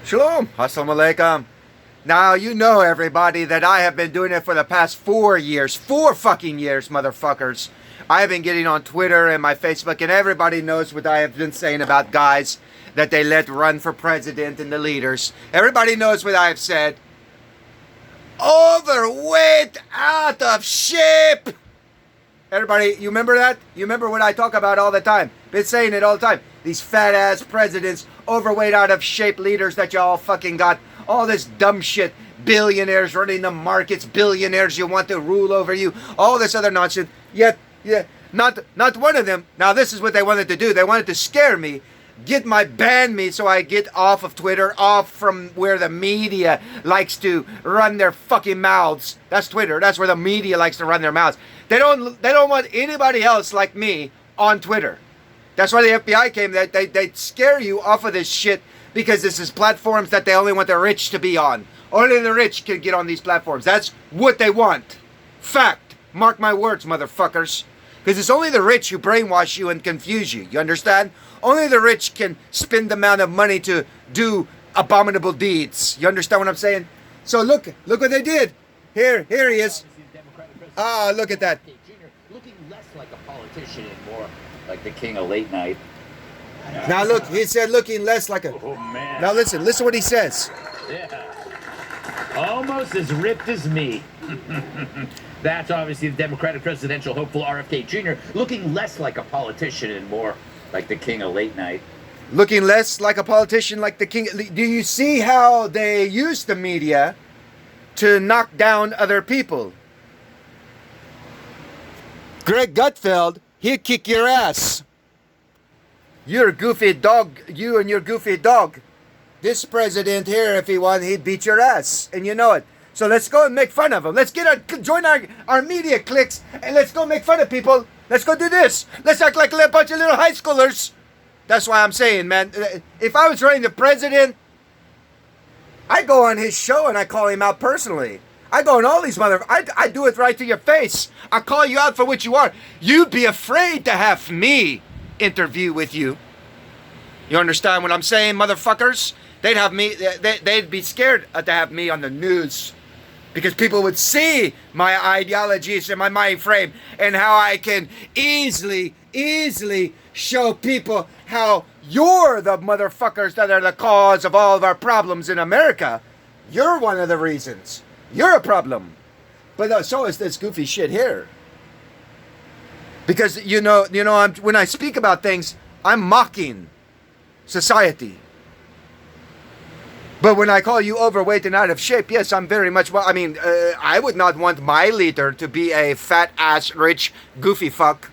Shalom. Assalamu alaikum. Now, you know, everybody, that I have been doing it for the past 4 years. 4 fucking years, motherfuckers. I have been getting on Twitter and my Facebook, and everybody knows what I have been saying about guys that they let run for president and the leaders. Everybody knows what I have said. Overweight, out of shape. Everybody, you remember that? You remember what I talk about all the time? Been saying it all the time. These fat ass presidents, overweight, out of shape leaders that y'all fucking got. All this dumb shit. Billionaires running the markets. Billionaires you want to rule over you. All this other nonsense. Yet, not one of them. Now this is what they wanted to do. They wanted to scare me. Ban me so I get off of Twitter, off from where the media likes to run their fucking mouths. That's Twitter. That's where the media likes to run their mouths. They don't want anybody else like me on Twitter. That's why the FBI came. They scare you off of this shit because this is platforms that they only want the rich to be on. Only the rich can get on these platforms. That's what they want. Fact. Mark my words, motherfuckers. Because it's only the rich who brainwash you and confuse you. You understand? Only the rich can spend the amount of money to do abominable deeds. You understand what I'm saying? So look what they did. Here he is. Ah, look at that. Looking less like a politician and more like the king of late night. Now look, he said looking less like a... Oh, man. Now listen what he says. Yeah. Almost as ripped as me. That's obviously the Democratic presidential hopeful RFK Jr. looking less like a politician and more like the king of late night. Looking less like a politician, like the king. Do you see how they use the media to knock down other people? Greg Gutfeld, he'd kick your ass. You're a goofy dog. You and your goofy dog. This president here, if he won, he'd beat your ass. And you know it. So let's go and make fun of him. Let's join our media cliques and let's go make fun of people. Let's go do this. Let's act like a bunch of little high schoolers. That's why I'm saying, man, if I was running the president, I'd go on his show and I call him out personally. I go on all these I do it right to your face. I call you out for what you are. You'd be afraid to have me interview with you. You understand what I'm saying, motherfuckers? They'd be scared to have me on the news. Because people would see my ideologies and my mind frame and how I can easily show people how you're the motherfuckers that are the cause of all of our problems in America. You're one of the reasons. You're a problem. But so is this goofy shit here. Because, when I speak about things, I'm mocking society. But when I call you overweight and out of shape, yes, I'm very much... I would not want my leader to be a fat-ass, rich, goofy fuck.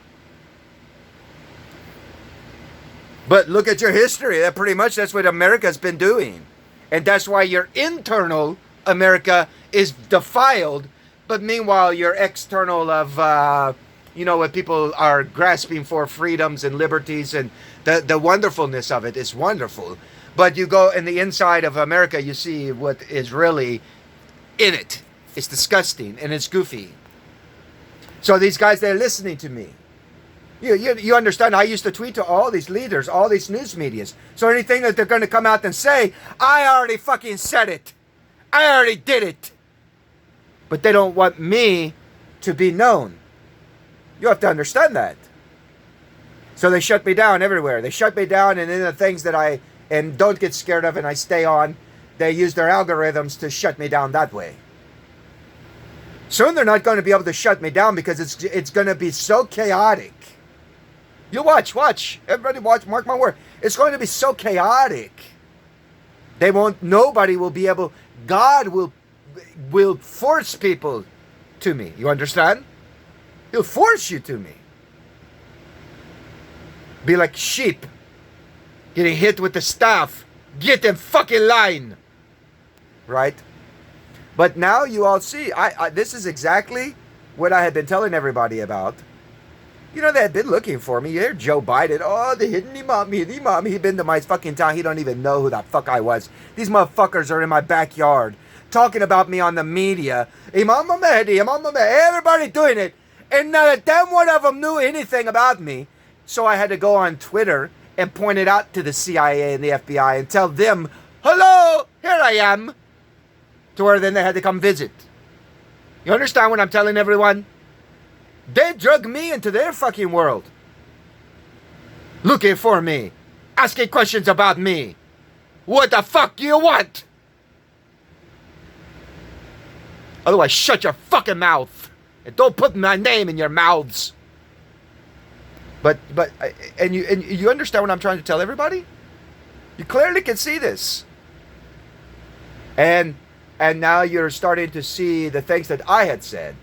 But look at your history. That's what America's been doing. And that's why your internal America is defiled. But meanwhile, your external of, what people are grasping for, freedoms and liberties, and the wonderfulness of it is wonderful. But you go in the inside of America, you see what is really in it. It's disgusting and it's goofy. So these guys, they're listening to me. You understand, I used to tweet to all these leaders, all these news medias. So anything that they're going to come out and say, I already fucking said it. I already did it. But they don't want me to be known. You have to understand that. So they shut me down everywhere. They shut me down, and in the things that I... and don't get scared of and I stay on, they use their algorithms to shut me down that way. Soon they're not going to be able to shut me down because it's going to be so chaotic. You watch. Everybody watch, mark my word. It's going to be so chaotic. Nobody will be able, God will force people to me. You understand? He'll force you to me. Be like sheep. Getting hit with the staff. Get in fucking line. Right? But now you all see, this is exactly what I had been telling everybody about. They had been looking for me. You hear Joe Biden. Oh, the hidden imam. He'd been to my fucking town. He don't even know who the fuck I was. These motherfuckers are in my backyard. Talking about me on the media. Imam Mahdi. Everybody doing it. And not a damn one of them knew anything about me. So I had to go on Twitter and point it out to the CIA and the FBI and tell them hello, here I am. To where then they had to come visit. You understand what I'm telling everyone? They drug me into their fucking world. Looking for me. Asking questions about me. What the fuck do you want? Otherwise, shut your fucking mouth. And don't put my name in your mouths. But you understand what I'm trying to tell everybody? You clearly can see this. And now you're starting to see the things that I had said.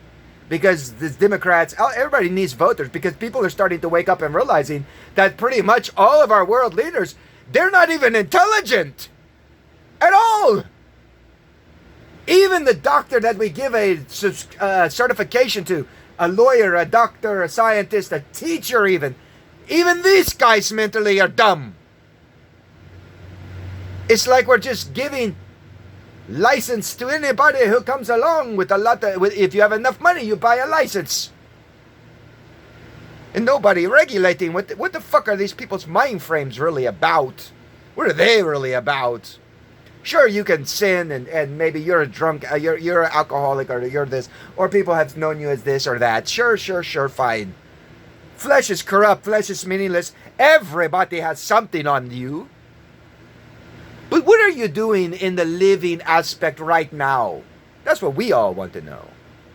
Because the Democrats, everybody needs voters, because people are starting to wake up and realizing that pretty much all of our world leaders, they're not even intelligent at all. Even the doctor that we give a certification to, a lawyer, a doctor, a scientist, a teacher even these guys mentally are dumb. It's like we're just giving license to anybody who comes along with a lot of, if you have enough money, you buy a license. And nobody regulating what the fuck are these people's mind frames really about? What are they really about? Sure, you can sin and maybe you're a drunk, you're an alcoholic, or you're this, or people have known you as this or that. Sure, fine. Flesh is corrupt, flesh is meaningless. Everybody has something on you. But what are you doing in the living aspect right now? That's what we all want to know.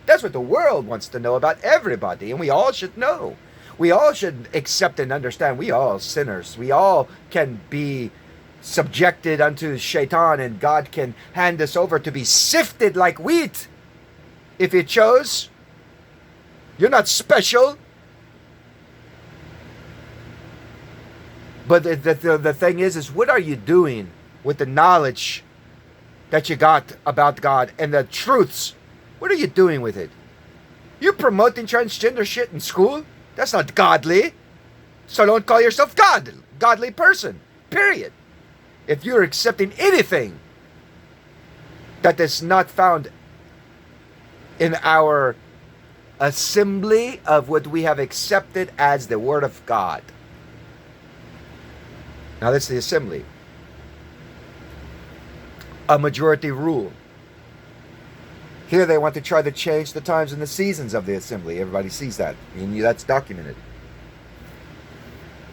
That's what the world wants to know about everybody, and we all should know. We all should accept and understand we all sinners. We all can be subjected unto Shaitan, and God can hand us over to be sifted like wheat if He chose. You're not special. But the thing is what are you doing with the knowledge that you got about God and the truths? What are you doing with it? You promoting transgender shit in school? That's not godly. So don't call yourself godly person. Period. If you're accepting anything that is not found in our assembly of what we have accepted as the Word of God. Now that's the assembly. A majority rule. Here they want to try to change the times and the seasons of the assembly. Everybody sees that. And that's documented.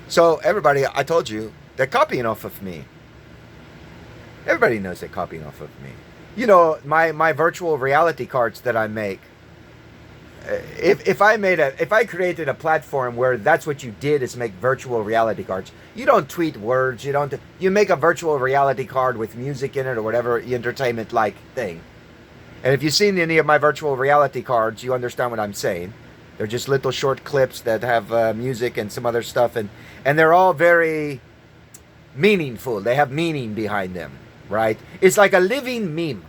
So everybody, I told you, they're copying off of me. Everybody knows they're copying off of me. You know, my virtual reality cards that I make. If I created a platform where that's what you did is make virtual reality cards, you don't tweet words, you make a virtual reality card with music in it or whatever entertainment like thing. And if you've seen any of my virtual reality cards, you understand what I'm saying. They're just little short clips that have music and some other stuff, and they're all very meaningful. They have meaning behind them, right? It's like a living meme.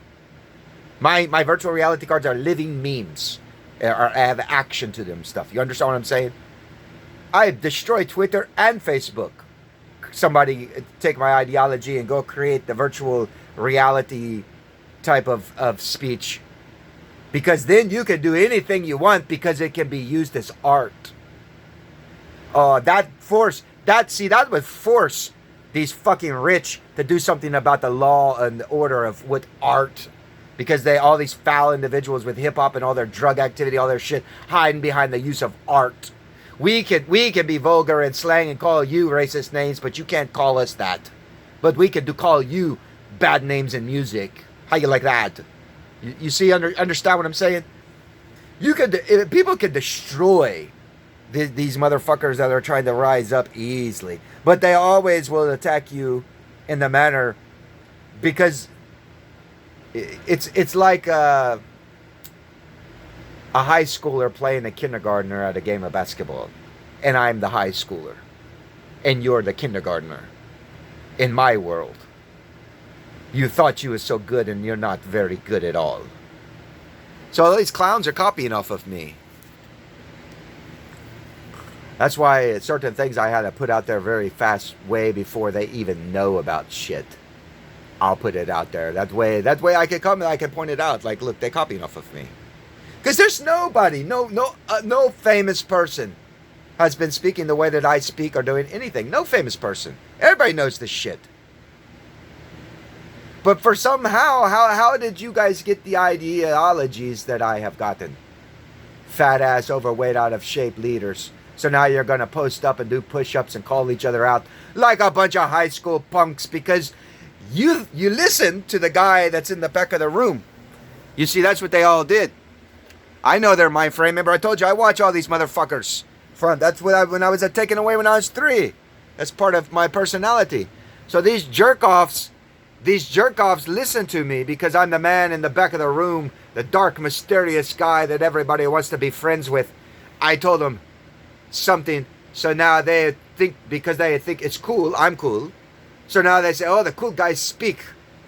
My virtual reality cards are living memes. Or have action to them stuff. You understand what I'm saying? I destroy Twitter and Facebook. Somebody take my ideology and go create the virtual reality type of speech. Because then you can do anything you want because it can be used as art. That would force these fucking rich to do something about the law and the order of what art. Because all these foul individuals with hip-hop and all their drug activity, all their shit, hiding behind the use of art. We can be vulgar and slang and call you racist names, but you can't call us that. But we can call you bad names in music. How you like that? You see, understand what I'm saying? People can destroy these motherfuckers that are trying to rise up easily. But they always will attack you in the manner because... It's like a high schooler playing a kindergartner at a game of basketball. And I'm the high schooler. And you're the kindergartner. In my world. You thought you were so good and you're not very good at all. So all these clowns are copying off of me. That's why certain things I had to put out there very fast way before they even know about shit. I'll put it out there. That way I can come and I can point it out. Like, look, they're copying off of me. Because there's nobody, no famous person has been speaking the way that I speak or doing anything. No famous person. Everybody knows this shit. But for somehow, how did you guys get the ideologies that I have gotten? Fat ass, overweight, out of shape leaders. So now you're going to post up and do push-ups and call each other out like a bunch of high school punks because you listen to the guy that's in the back of the room. You see, that's what they all did. I know their mind frame. Remember, I told you I watch all these motherfuckers. That's what when I was taken away when I was 3. That's part of my personality. So these jerk-offs listen to me because I'm the man in the back of the room, the dark, mysterious guy that everybody wants to be friends with. I told them something, so now they think, because they think it's cool, I'm cool. So now they say, oh, the cool guys speak.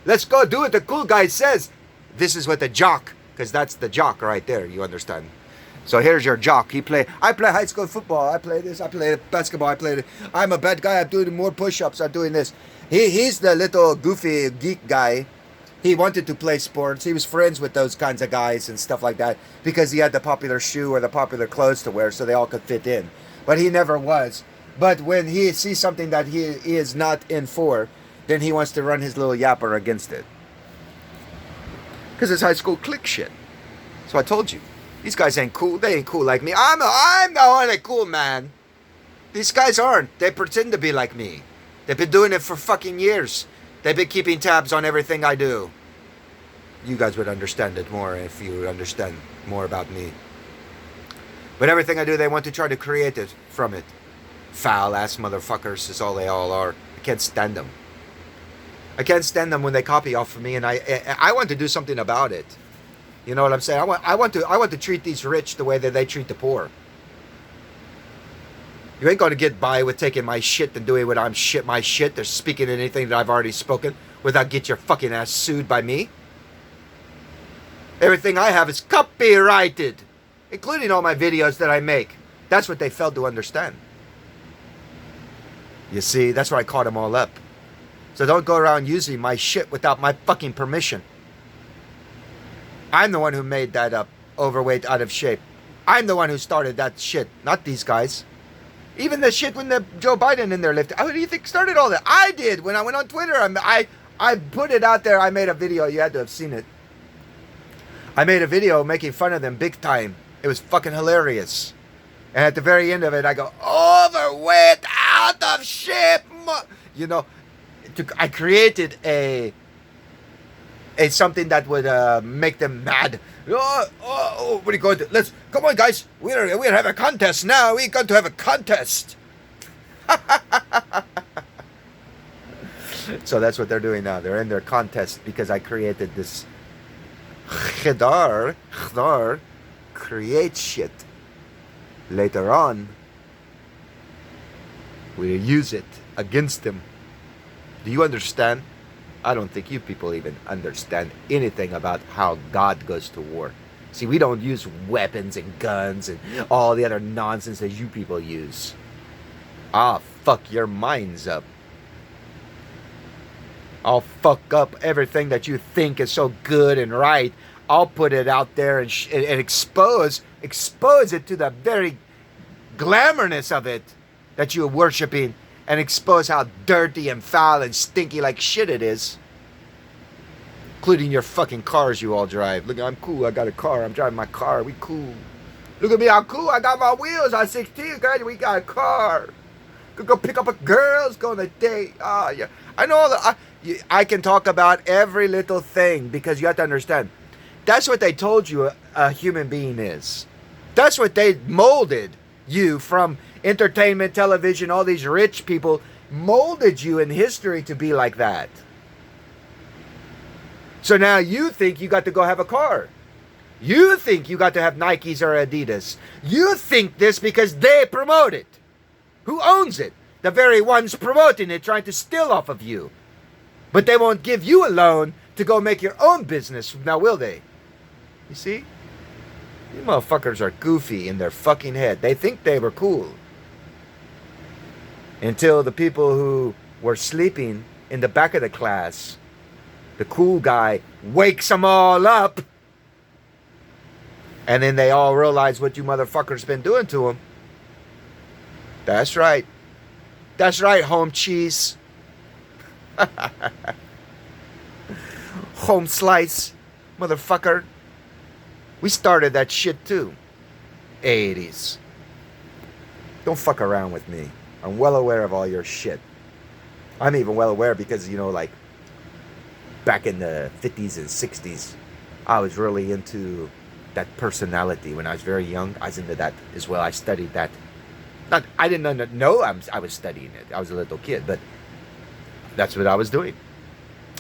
Let's go do what the cool guy says. This is what the jock, because that's the jock right there, you understand? So here's your jock. I play high school football. I play this. I play basketball. I'm a bad guy. I'm doing more push-ups. I'm doing this. He's the little goofy geek guy. He wanted to play sports. He was friends with those kinds of guys and stuff like that because he had the popular shoe or the popular clothes to wear so they all could fit in. But he never was. But when he sees something that he is not in for, then he wants to run his little yapper against it. Because it's high school clique shit. So I told you. These guys ain't cool. They ain't cool like me. I'm the only cool man. These guys aren't. They pretend to be like me. They've been doing it for fucking years. They've been keeping tabs on everything I do. You guys would understand it more if you understand more about me. But everything I do, they want to try to create it from it. Foul-ass motherfuckers is all they all are. I can't stand them. I can't stand them when they copy off of me, and I want to do something about it. You know what I'm saying? I want to treat these rich the way that they treat the poor. You ain't going to get by with taking my shit and doing what my shit. They're speaking anything that I've already spoken without get your fucking ass sued by me. Everything I have is copyrighted, including all my videos that I make. That's what they failed to understand. You see, that's where I caught them all up. So don't go around using my shit without my fucking permission. I'm the one who made that up, overweight, out of shape. I'm the one who started that shit, not these guys. Even the shit when the Joe Biden in there lifted. How do you think started all that? I did when I went on Twitter. I put it out there. I made a video. You had to have seen it. I made a video making fun of them big time. It was fucking hilarious. And at the very end of it, I go, overweight, out of shape. You know, I created a something that would make them mad. What are you going to? Come on, guys. We're have a contest now. We're going to have a contest. So that's what they're doing now. They're in their contest because I created this. Khidar create shit. Later on, we'll use it against them. Do you understand? I don't think you people even understand anything about how God goes to war. See, we don't use weapons and guns and all the other nonsense that you people use. Fuck your minds up. I'll fuck up everything that you think is so good and right. I'll put it out there and expose it to the very glamourness of it that you're worshiping, and expose how dirty and foul and stinky like shit it is. Including your fucking cars you all drive. Look, I'm cool. I got a car. I'm driving my car. We cool. Look at me. I'm cool. I got my wheels. I'm 16. Guys, we got a car. Could go pick up a girls. Go on a date. Yeah. I know I can talk about every little thing because you have to understand. That's what they told you a human being is. That's what they molded you from entertainment, television, all these rich people molded you in history to be like that. So now you think you got to go have a car. You think you got to have Nikes or Adidas. You think this because they promote it. Who owns it? The very ones promoting it, trying to steal off of you. But they won't give you a loan to go make your own business, now will they? You see? You motherfuckers are goofy in their fucking head. They think they were cool. Until the people who were sleeping in the back of the class, the cool guy wakes them all up. And then they all realize what you motherfuckers been doing to them. That's right. That's right, home cheese. Home slice, motherfucker. We started that shit too. 80s. Don't fuck around with me. I'm well aware of all your shit. I'm even well aware because, like, back in the 50s and 60s, I was really into that personality. When I was very young, I was into that as well. I studied that. I didn't know I was studying it. I was a little kid, but that's what I was doing.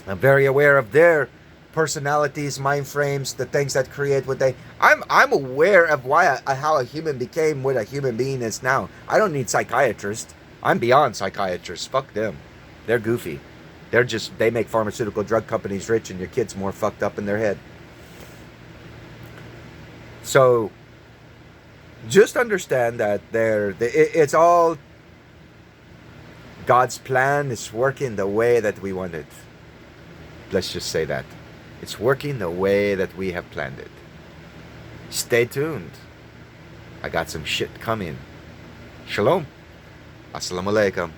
I'm very aware of their personalities, mind frames, the things that create what they. I'm aware of how a human became what a human being is now. I don't need psychiatrists. I'm beyond psychiatrists. Fuck them. They're goofy. They make pharmaceutical drug companies rich and your kids more fucked up in their head. So just understand that it's all God's plan is working the way that we want it. Let's just say that. It's working the way that we have planned it. Stay tuned. I got some shit coming. Shalom. Assalamu alaikum.